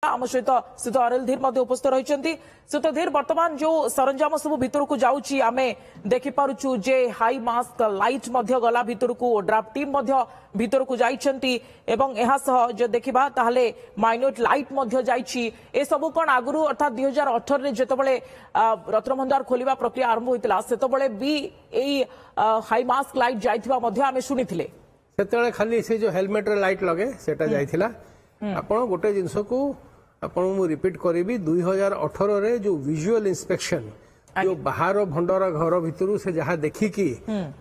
आम सहित स्थित अनिल धीर उपस्थित रही स्थित धीर बर्तमान जो सरंजाम सब भितर को जाऊँगी आम देखिपु जे हाई मास्क लाइट गला भितर को ड्राफ्ट टीम भितर को जाइछंती जो देखा ताहले माइन्यूट लाइट ए सब कौन आगु अर्थात 2018 रे जेतबळे रत्नभंडार खोलिबा प्रक्रिया आरंभ होइतिला सेतबळे भी एई हाई मास्क लाइट जाइथिबा मध्ये आमे सुनिथिले सेतबळे खाली से जो हेलमेट रे लाइट लगे सेटा जाइथिला आपण गोटे जिंस को आपण मु रिपीट करिबी 2018 रे जो विजुअल इंस्पेक्शन जो बाहर भंडार घर भितरु से जहा देखि कि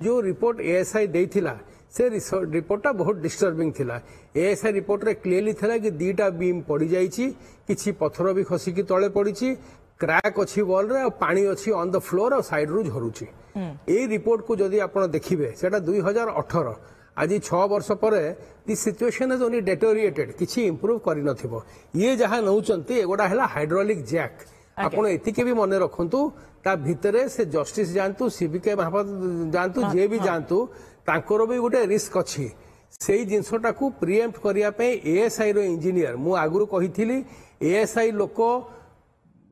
जो रिपोर्ट एएसआई देथिला से रिपोर्टा बहुत डिस्टर्बिंग थिला। एएसआई रिपोर्ट रे क्लियरली थिला कि दीटा बीम पड़ी जाइछि किछि पत्थर भी खसी की तळे पड़िछि क्रैक अछि वॉल रे और पानी अछि ऑन द फ्लोर और साइड रु झरुछि। ए रिपोर्ट को जदी आपण देखिबे सेटा 2018 आज 6 वर्ष पर दिस सिचुएशन इज ओनली डेटोरिएटेड किछि इंप्रूव करि नथिबो। ये जहा नउचंती एगोडा हैला हाइड्रोलिक जैक आपण एतिके भी मने रखंतु ता भितरे से जस्टिस जानतु सीबीके महापत जानतु जे भी जानतु तांकर भी गोटे रिस्क अच्छी से जिनसटा को प्रिएम्प्ट करिया पे एएसआई रो इंजीनियर मु आगुरु कहिथिली एएसआई लोक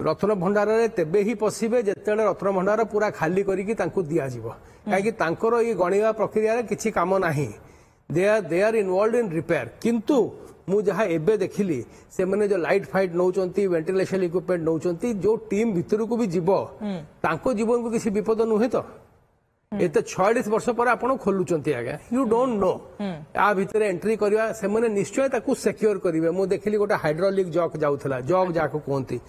रत्न भंडार रे तेबे ही पसिबे जेतेले रत्न भंडार पूरा खाली करिकी तांकु दिया जिवो काहे तांकर ये गणिवा प्रक्रिया रे किछि काम नाही दे आर इन्वॉल्वड इन रिपेयर किंतु मु जहा एबे देखिली से माने जो लाइट फाइट नौचंती वेंटिलेशन इक्विपमेंट नौचंती जो टीम भितर को भी जीवो तांको जीवन को किसी विपद नुहे तो एते 46 वर्ष पर आपण खोलुचंती आगे यू डोंट नो आ भितर एंट्री करवा से माने निश्चय ताकू सिक्योर करिवे मु देखिली गोटा हाइड्रोलिक जॉक जाउथला जॉक जाको कोंती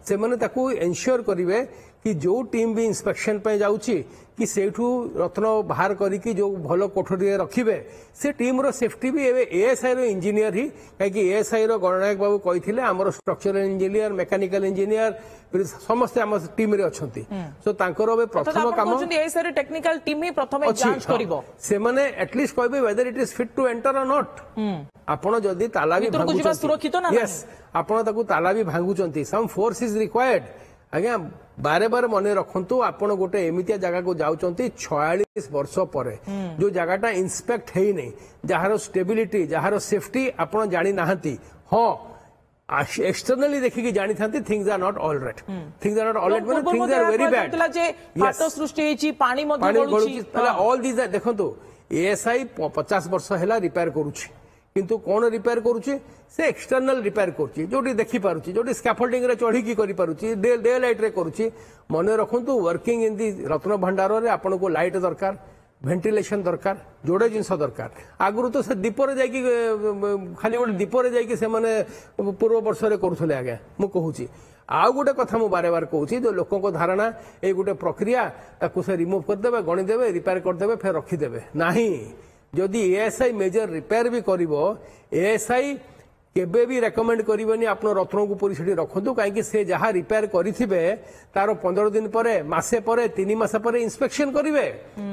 से माने ताकू एंश्योर करिवे कि जो टीम भी इंस्पेक्शन पे जाउची कि सेठू रत्न बाहर करिकी जो भलो कोठरी रखिबे से टीम रो सेफ्टी भी एएसआई रो इंजीनियर ही काहे एएसआई रो गणनायक बाबू कहिथिले हमर स्ट्रक्चरल इंजीनियर मैकेनिकल इंजीनियर समस्त हम टीम रे अछंती सो तांकर बे प्रथम काम एएसआई रो टेक्निकल टीम ही प्रथम जांच करिवो से माने एटलीस्ट कहबे whether it is fit to enter or not आपण जदी ताला भी भांगु सुरक्षित ना यस आपण ताकू ताला भी भांगुचंती सम फोर्स इज रिक्वायर्ड आज्ञा बारे बारे मन रखु आपण गोटे एमितिया जगह को जाउचंती 46 वर्ष पर जो जगहटा इंस्पेक्ट है नहीं जार स्टेबिलिटी जार सेफ्टी आपण जानी नाहंती हाँ एक्सटर्नली देखिकी जानी थांती things are not all right things are not all right माने थिंग्स आर वेरी बैड फाटो सृष्टि हेची पानी मध्ये गळुची ऑल दिस देखंतु एएसआई 50 वर्ष हैला रिपेयर करूची किंतु कौन रिपेयर करुचे से एक्सटर्नल रिपेयर करुची जोटी देखि पारुची जोटी स्कैफोल्डिंग रे चढ़ी की करि पारुची डे लाइट रे करुची मने रखंतु वर्किंग इन दी रत्न भंडार रे आपन को लाइट दरकार वेंटिलेशन दरकार जोड़े जिनस दरकार आगुरु तो से दीप रे जाई खाली गोटे दीप रे जाई से माने पूर्व वर्ष रे करूथले आगे मु कहूची आउ गोटे कथा मु बारे बार कहूची जो लोकों को धारणा ए गोटे प्रक्रिया ताकू से रिमूव कर देबे गणी देबे रिपेयर कर देबे फिर रखी देबे नाही जदि एएसआई मेजर रिपेयर भी करिवो एएसआई केबे भी रेकमेंड करिवनी आपन रत्न को पूरी सेठी रखंतु काहे से जहा रिपेयर करिथिबे तारो 15 दिन परे मासे परे 3 मास परे इंस्पेक्शन करिवे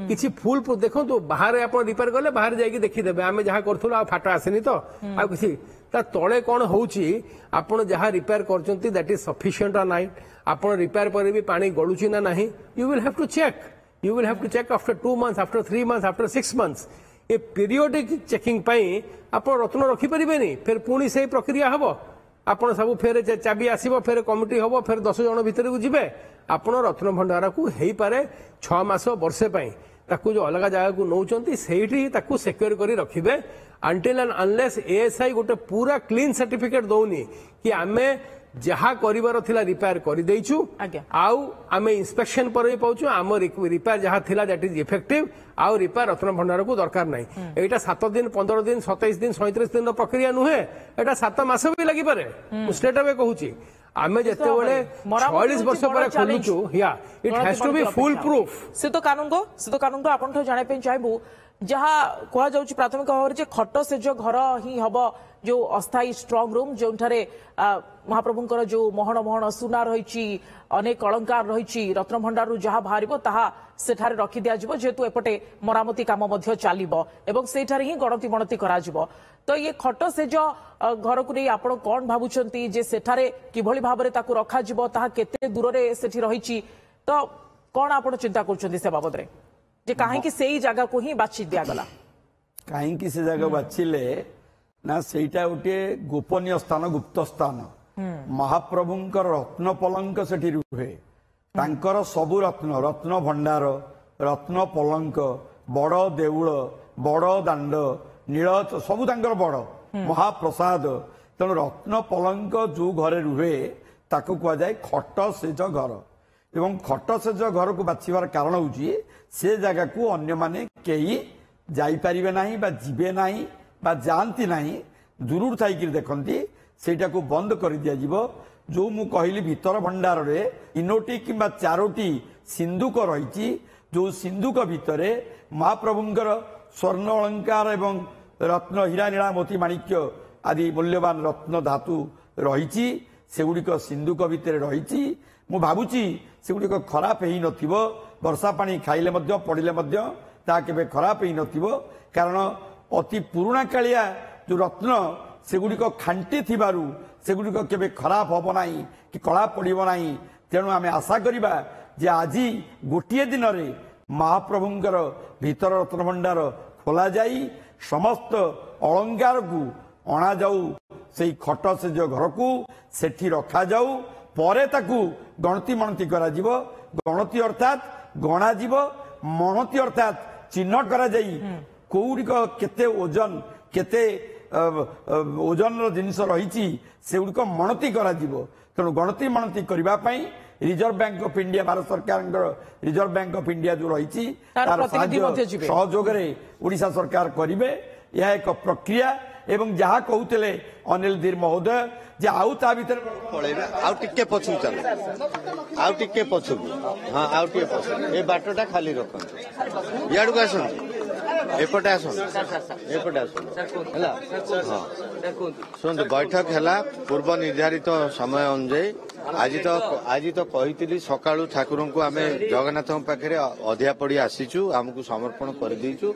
किछि फुल प्रूफ देखंतु बाहर आपन रिपेयर करले बाहर जाई देखि देबे आमे जहा करथुलो आ फाटा आसेनी तो आ किछि ता तळे कोन होउची आपन जहा रिपेयर करचंती दैट इज सफिशिएंट और नाइट आपन रिपेयर परे भी पानी गळुची ना नाही you will have to check after 2 months after 3 months after 6 months a periodic checking पाई आप रत्न रखिपारे फिर पुणी से प्रक्रिया हम आपड़ सब फेर चाबी आसो फेर कमिटी हम फिर 10 जन भितर को जीवे आप रत्न भंडार को हो पारे 6 मास वर्षे ताकू जो अलग जगह को नौचंती सेठी ताकू सिक्योर करी रखिबे अंटिल एंड अनलेस एएसआई गोटे पूरा क्लीन सर्टिफिकेट दौनी कि आमे जहा करिवार थिला रिपेयर करि देइछु आउ आमे इंस्पेक्शन पर भी पाउछु आम रिपेयर जहा थिला दैट इज इफेक्टिव आउ रिपेयर रत्न भंडार को दरकार नाही एटा 7 दिन 15 दिन 27 दिन 37 दिन प्रक्रिया नुहे एटा 7 मास भी लागि पारे स्टेट अवे कहूची आमे जते बेले 46 वर्ष पर खोलुछु या it has to be foolproof से तो कानून को आपन जाने पे चाहबू जहा कहा जाउची प्राथमिक भाव जे खट से जो घर ही हबो जो अस्थायी स्ट्रॉन्ग रूम जो महाप्रभुंकर जो मोहन सुना रही अनेक अलंकार रही रत्न भंडार जहाँ बाहर ताहा सेठारे रखी दिया जिवो जेतु एपटे मरामती काम मध्य चलिबो एवं सेठारे ही गणति मणति करा जिवो तो ये खट से जो घर को नहीं आपण कौन भाबुचंती जे सेठारे किभली भाबरे ताकू रखा जिवो ताहा केते दूर रे सेठी रही तो कौन आपण चिंता करचंती से बाबद रे जे काहे कि सेही जगह को ही बाछि दिया गला काहे कि से जगह बाछिले ना सेटा गोटे गोपनीय स्थान गुप्त स्थान महाप्रभुंकर रत्न पलंक सेठी रुहे तांकर सबु रत्न रत्न भंडार रत्न पलंक बड़ देउल बड़ दांड नील सबु तांकर बड़ महाप्रसाद तेणु रत्न पलंक जो घरे रुहे ताकू कह जाए खट सेज घर एवं खट सेज घर को बाछिबार कारण होची से जगह को अन्य माने केही जाई परिबे नाही बा जिबे नाही बा जानती नाही दूर थाई देखती सेटा को बंद कर दिया जीवो जो मु कहली भीतर भंडार रे इनोटी किंबा चारोटी सिंधुक रही जो सिंधुक भितरे महाप्रभुंकर स्वर्ण अलंकार एवं रत्न हीरा नीला मोती माणिक्य आदि मूल्यवान रत्न धातु रही सेगुड़िक सिंधुक भितर रही मु भावुची सेगुड़िक खराब ही नथिबो वर्षा पानी खाइले मध्य पड़िले मध्य ता केबे खराब ही नथिबो कारण अति पुराणा कालिया जो रत्न सेगुड़िक खांटी थिबारु सेगुड़िक केबे खराब हबो नाही कि कला पड़िबो नाही तेणु आमे आशा करिबा जे आजी गोटिए दिन रे महाप्रभुंकर भीतर रत्न भंडार खोला जाई समस्त अलंकार को अणा जाऊ से खट से जो घर को सेठी रखा जाऊ परे ताकू गणती मणती करा जीवो गणती अर्थात गणा जीवो मणती अर्थात चिन्ह करा जाई कोउडिक केते ओजन केते ओजन जिनस रही से गुड़िक मणती करा जीवो तेणु गणती मणती करबा पई reserve bank of India Bharat सरकार रिजर्व बैंक ऑफ इंडिया जो रही सहयोग ओडिशा सरकार करिवे यह एक प्रक्रिया एवं जहाँ कहते अनिल धीर महोदय जे आउ ता भीतर पळेबे आउ टिके पछु चल आउ टिके पछु हां आउ टिके पछु ए बाटोटा खाली रखन याडू का आसन एपटे आसन एपटे आसन हला हां सुन बैठक हला पूर्व निर्धारित समय अनुसार आज तो कही सकाळू ठाकुर को आम जगन्नाथ पाखे अधिया पड़ी आसीचु आमको समर्पण कर दीचु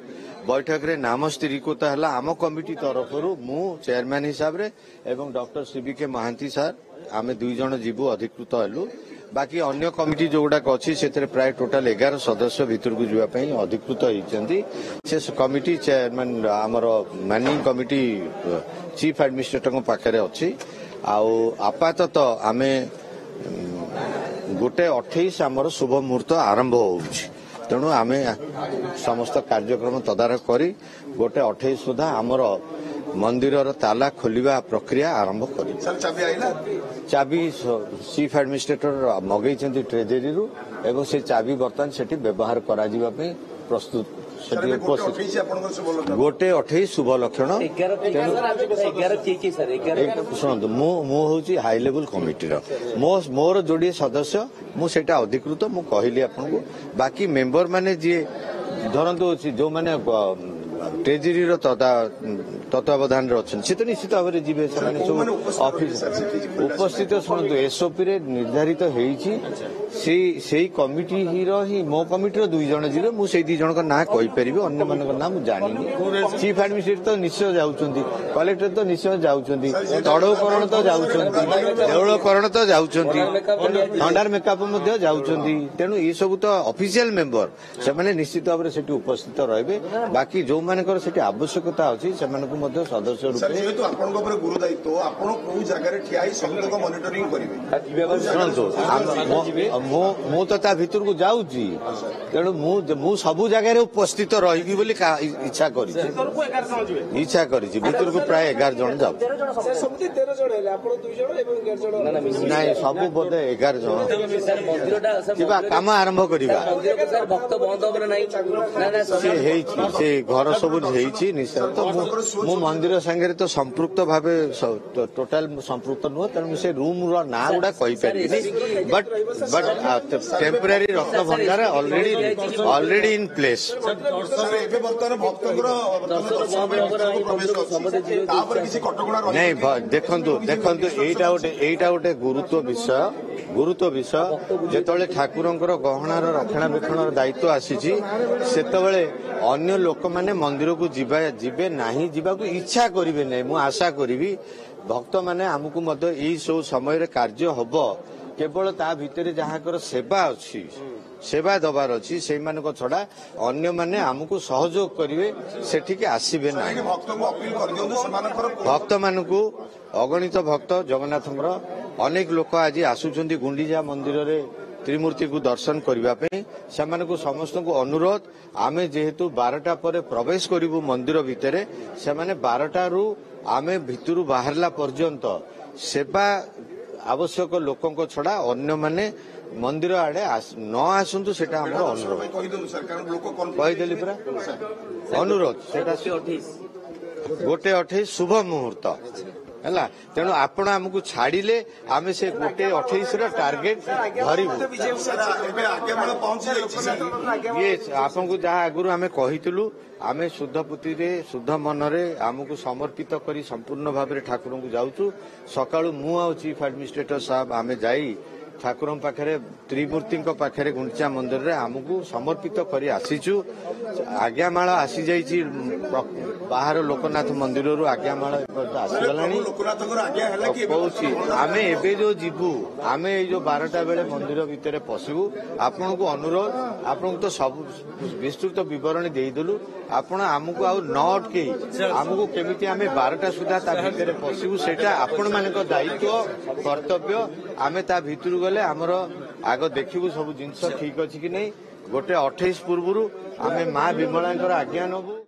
बैठक रे नाम स्थिरीकृत है आम कमिटी तरफ मु चेयरमैन हिसाब रे एवं डॉक्टर सीबी के महांती सर आम दुई जन जीवु अधिकृत हेलु बाकी अन्य कमिटी जो गुड़ाक अच्छी से प्राय टोटाल 11 सदस्य भीतर को जावाई अधिकृत होती से कमिटी चेयरमैन आमर मैनेजिंग कमिटी चीफ एडमिनिस्ट्रेटर पाखे अच्छी आपातत आम गोटे 28 आमर शुभ मुहूर्त आरंभ होउछि तेणु आम समस्त कार्यक्रम तदारख करी गोटे 28 सुधा आमर मंदिर ताला खोलिबा प्रक्रिया आरंभ करी चाबी चीफ एडमिनिस्ट्रेटर मगई ट्रेजरी रु एवं से चाबी बर्तमान से व्यवहार करा जिबा पे प्रस्तुत गोटे 28 शुभ लक्षण शुणु मुझे हाई लेवल कमिटी मोर जोड़े सदस्य मुझे अधिकृत मु कहली आपन को बाकी मेंबर माने जी धरतु जो मैंने ट्रेजरी तत्वावधान अच्छे तो निश्चित भाव में जी सब ऑफिस उपस्थित शुणु एसओपी रे निर्धारित से कमिटी ही मो कमिटी दुई जन जीवे मुझे दुई जन ना कहीपरि अन्य मान ना मुझे जानी चीफ एडमिनिस्ट्रेटर तो निश्चय जाऊँगी कलेक्टर तो निश्चय जाऊँगी तड़ौकरण तो जाऊँगी देउलकरण तो जाऊँगी थंडार मेकअप जाऊँगी तेणु ये सब तो ऑफिशियल मेंबर से निश्चित भाव में उपस्थित रहे बाकी जो मानकर से आवश्यकता अच्छी से सदस्य रूप गुरु दायित्व मु तो भितर को जाऊँगी तेणु मु सबु जगह उपस्थित रही बोली इच्छा कर भितर को प्राय 11 जन जाऊ ना सब बोधे 11 जन काम आरंभ करवा घर सब निश्चित मो मंदिर सांगे तो संपृक्त भाव टोटाल संपृक्त नुह तेणु से रूम ना गुड़ा कहीपरि बट टेम्पररी रत्न भंडार ऑलरेडी इन प्लेस नहीं देखंतु एटा गोटे गुरुत्व विषय जेतबेले ठाकुरंकर गहनार रक्षणाबेक्षण दायित्व आसी सेतबेले अन्य लोक माने मंदिर को जीवे नहीं जीवाकू इच्छा करिवे नहीं मु आशा करी भक्त माने आमको मध्य यही सब समय कार्य हब केवल ता भितर जहाँकर सेवा अच्छी सेवा दबार अच्छी से छड़ा अन्य माने आमको सहयोग करेंगे सेठिके आसबे ना भक्त मान ଅଗଣିତ ଭକ୍ତ ଜଗନ୍ନାଥଙ୍କର ଅନେକ ଲୋକ ଆଜି ଆସୁଛନ୍ତି ଗୁଣ୍ଡିଚା ମନ୍ଦିରରେ ତ୍ରିମୂର୍ତ୍ତିକୁ ଦର୍ଶନ କରିବା ପାଇଁ। ସେମାନଙ୍କୁ ସମସ୍ତଙ୍କୁ ଅନୁରୋଧ, ଆମେ ଯେହେତୁ 12ଟା ପରେ ପ୍ରବେଶ କରିବୁ ମନ୍ଦିର ଭିତରେ, ସେମାନେ 12ଟାରୁ ଆମେ ଭିତରୁ ବାହାରିଲା ପର୍ଯ୍ୟନ୍ତ ସେବା ଆବଶ୍ୟକ ଲୋକଙ୍କ ଛଡା ଅନ୍ୟମାନେ ମନ୍ଦିର ଆଡେ ନ ଆସନ୍ତୁ, ସେଟା ଆମର ଅନୁରୋଧ। କହିଦେଲି ପରା ଅନୁରୋଧ, ସେଟା 1:28 ଶୁଭ ମୁହୂର୍ତ୍ତ ହେଲା। ତେଣୁ ଆପଣ ଆମକୁ ଛାଡ଼ିଲେ ଆମେ ସେ 1:28ର ଟାର୍ଗେଟ ଧରିବୁ। ଆପଣଙ୍କୁ ଯାହା ଆଗରୁ ଆମେ କହିଥିଲୁ, ଆମେ ଶୁଦ୍ଧ ପୁତିରେ ଶୁଦ୍ଧ ମନରେ ଆମକୁ ସମର୍ପିତ କରି ସମ୍ପୂର୍ଣ୍ଣ ଭାବରେ ଠାକୁରଙ୍କୁ ଯାଉଛୁ। ସକାଳୁ ମୁଁ ଆଉ ଚିଫ୍ ଆଡମିନିଷ୍ଟ୍ରେଟର ସାହେବ ଆମେ ଯାଇ ଠାକୁରଙ୍କ ପାଖରେ ତ୍ରିମୂର୍ତ୍ତିଙ୍କ ପାଖରେ ଗୁଣ୍ଡିଚା ମନ୍ଦିରରେ ଆମକୁ ସମର୍ପିତ କରି ଆସିଛୁ। ଆଜ୍ଞାମାଳ ଆସିଯାଇଛି, ବାହାର ଲୋକନାଥ ମନ୍ଦିରରୁ ଆଜ୍ଞାମାଳ ଆସିଗଲାଣି। କହୁଛି ଆମେ ଏବେ ଯୋଉ ଯିବୁ, ଆମେ ଏଇ ଯୋଉ 12ଟା ବେଳେ ମନ୍ଦିର ଭିତରେ ପଶିବୁ। ଆପଣଙ୍କୁ ଅନୁରୋଧ, ଆପଣଙ୍କୁ ତ ସବୁ ବିସ୍ତୃତ ବିବରଣୀ ଦେଇଦେଲୁ, ଆପଣ ଆମକୁ ଆଉ ନ ଅଟକେଇ ଆମକୁ କେମିତି ଆମେ 12ଟା ସୁଦ୍ଧା ତା ଭିତରେ ପଶିବୁ, ସେଇଟା ଆପଣମାନଙ୍କ ଦାୟିତ୍ୱ କର୍ତ୍ତବ୍ୟ। ଆମେ ତା ଭିତରୁ ଗଲେ ଆମର ଆଗ ଦେଖିବୁ ସବୁ ଜିନିଷ ଠିକ ଅଛି କି ନାହିଁ। 1:28 ପୂର୍ବରୁ ଆମେ ମା ବିମଳାଙ୍କର ଆଜ୍ଞା ନେବୁ।